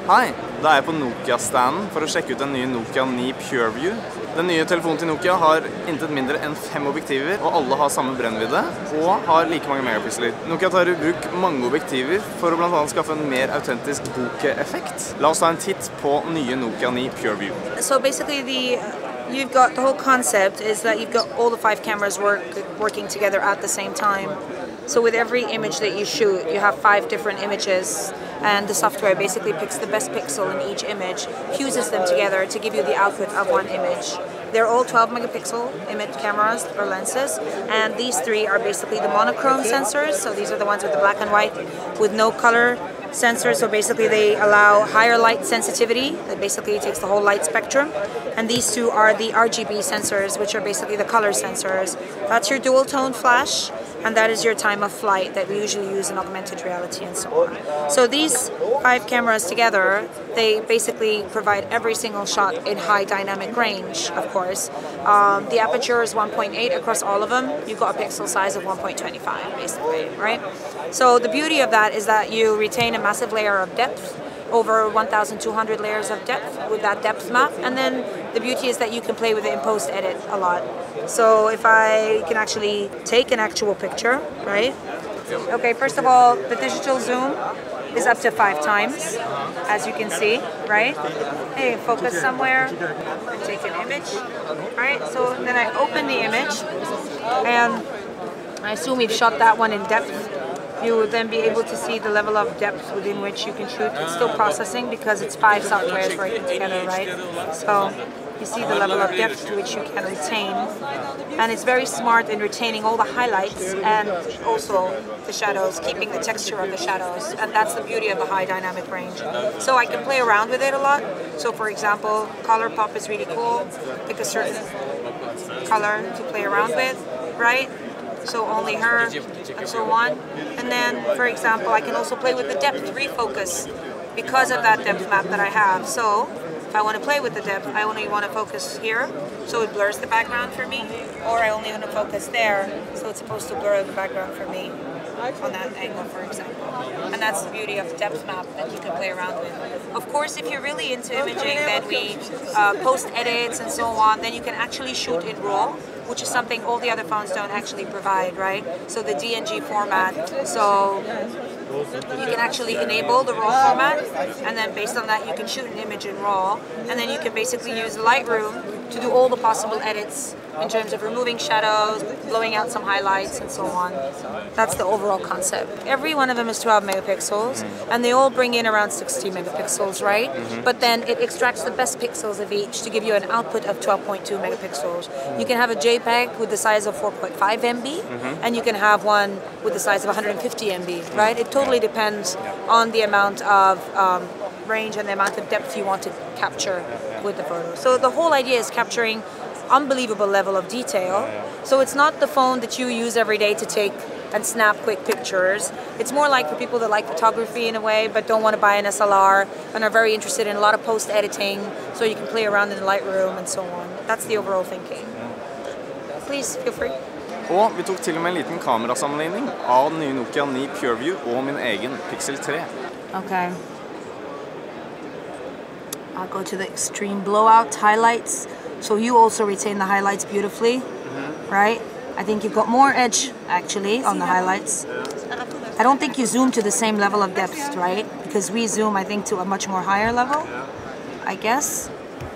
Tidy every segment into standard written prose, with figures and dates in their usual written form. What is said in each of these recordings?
Hei, da er jeg på Nokia-standen for å sjekke ut den nye Nokia 9 PureView. Den nye telefonen til Nokia har intet mindre enn 5 objektiver, og alle har samme brennvidde, og har like mange megapiksler. Nokia tar i bruk mange objektiver for å blant annet skaffe en mer autentisk bokeh-effekt. La oss ta en titt på nye Nokia 9 PureView. So basically you've got the whole concept is that you've got all the 5 cameras working together at the same time. So with every image that you shoot, you have 5 different images, and the software basically picks the best pixel in each image, fuses them together to give you the output of one image. They're all 12 megapixel image cameras or lenses, and these 3 are basically the monochrome sensors. So these are the ones with the black and white with no color sensors. So basically they allow higher light sensitivity. That basically takes the whole light spectrum. And these 2 are the RGB sensors, which are basically the color sensors. That's your dual tone flash, and that is your time of flight that we usually use in augmented reality and so on. So these 5 cameras together, they basically provide every single shot in high dynamic range, of course. The aperture is 1.8 across all of them. You've got a pixel size of 1.25 basically, right? So the beauty of that is that you retain a massive layer of depth, over 1,200 layers of depth with that depth map, and then the beauty is that you can play with it in post-edit a lot. So if I can actually take an actual picture, right? Okay, first of all, the digital zoom is up to 5 times, as you can see, right? Hey, focus somewhere and take an image, right? So then I open the image, and I assume we've shot that one in depth. You would then be able to see the level of depth within which you can shoot. It's still processing because it's 5 softwares working together, right? So you see the level of depth to which you can retain. And it's very smart in retaining all the highlights and also the shadows, keeping the texture of the shadows. And that's the beauty of the high dynamic range. So I can play around with it a lot. So for example, color pop is really cool. Pick a certain color to play around with, right? So only her, and so on. And then, for example, I can also play with the depth refocus because of that depth map that I have. So if I want to play with the depth, I only want to focus here, so it blurs the background for me, or I only want to focus there, so it's supposed to blur the background for me on that angle, for example. And that's the beauty of the depth map that you can play around with. Of course, if you're really into imaging, then we post edits and so on, then you can actually shoot in RAW, which is something all the other phones don't actually provide, right? So the DNG format, so you can actually enable the RAW format, and then based on that you can shoot an image in RAW, and then you can basically use Lightroom to do all the possible edits in terms of removing shadows, blowing out some highlights, and so on. That's the overall concept. Every one of them is 12 megapixels, and they all bring in around 60 megapixels, right? But then it extracts the best pixels of each to give you an output of 12.2 megapixels. You can have a JPEG with the size of 4.5 MB, and you can have one with the size of 150 MB, right? It totally depends on the amount of range and the amount of depth you want to capture with the photo. So the whole idea is capturing unbelievable level of detail. So it's not the phone that you use every day to take and snap quick pictures. It's more like for people that like photography in a way but don't want to buy an SLR and are very interested in a lot of post-editing, so you can play around in the Lightroom and so on. That's the overall thinking. Please feel free. Og vi tok til og med en liten kamerasammenligning av den nye Nokia 9 PureView og min egen Pixel 3. Okay. I'll go to the extreme blowout highlights. So you also retain the highlights beautifully, right? I think you've got more edge, actually, on the highlights. I don't think you zoom to the same level of depth, right? Because we zoom, I think, to a much more higher level, I guess.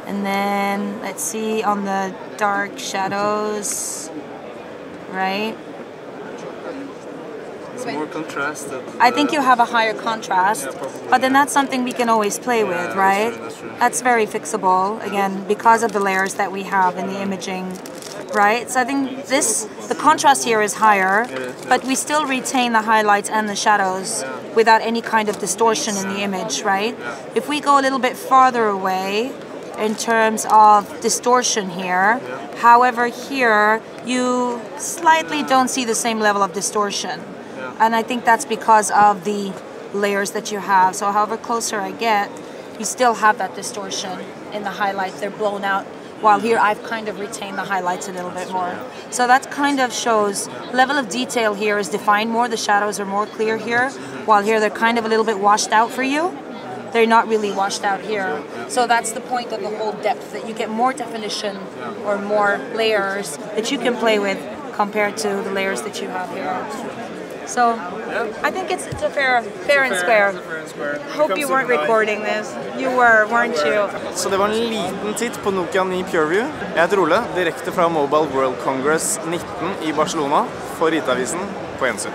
And then, let's see, on the dark shadows, right? It's more contrasted. I think you have a higher contrast, but then that's something we can always play with, right? That's very fixable, again, because of the layers that we have in the imaging, right? So I think the contrast here is higher, but we still retain the highlights and the shadows without any kind of distortion in the image, right? If we go a little bit farther away in terms of distortion here, however, here you slightly don't see the same level of distortion. And I think that's because of the layers that you have. So however closer I get, you still have that distortion in the highlights. They're blown out, while here I've kind of retained the highlights a little bit more. So that kind of shows level of detail here is defined more. The shadows are more clear here, while here they're kind of a little bit washed out for you. they're not really washed out here. So that's the point of the whole depth, that you get more definition or more layers that you can play with compared to the layers that you have here. So I think it's a fair and square. Hope you weren't recording this. You were, weren't you? Så det var en liten titt på Nokia 9 PureView. Jeg heter Ole, direkte fra Mobile World Congress 19 i Barcelona for ITavisen på gjensyn.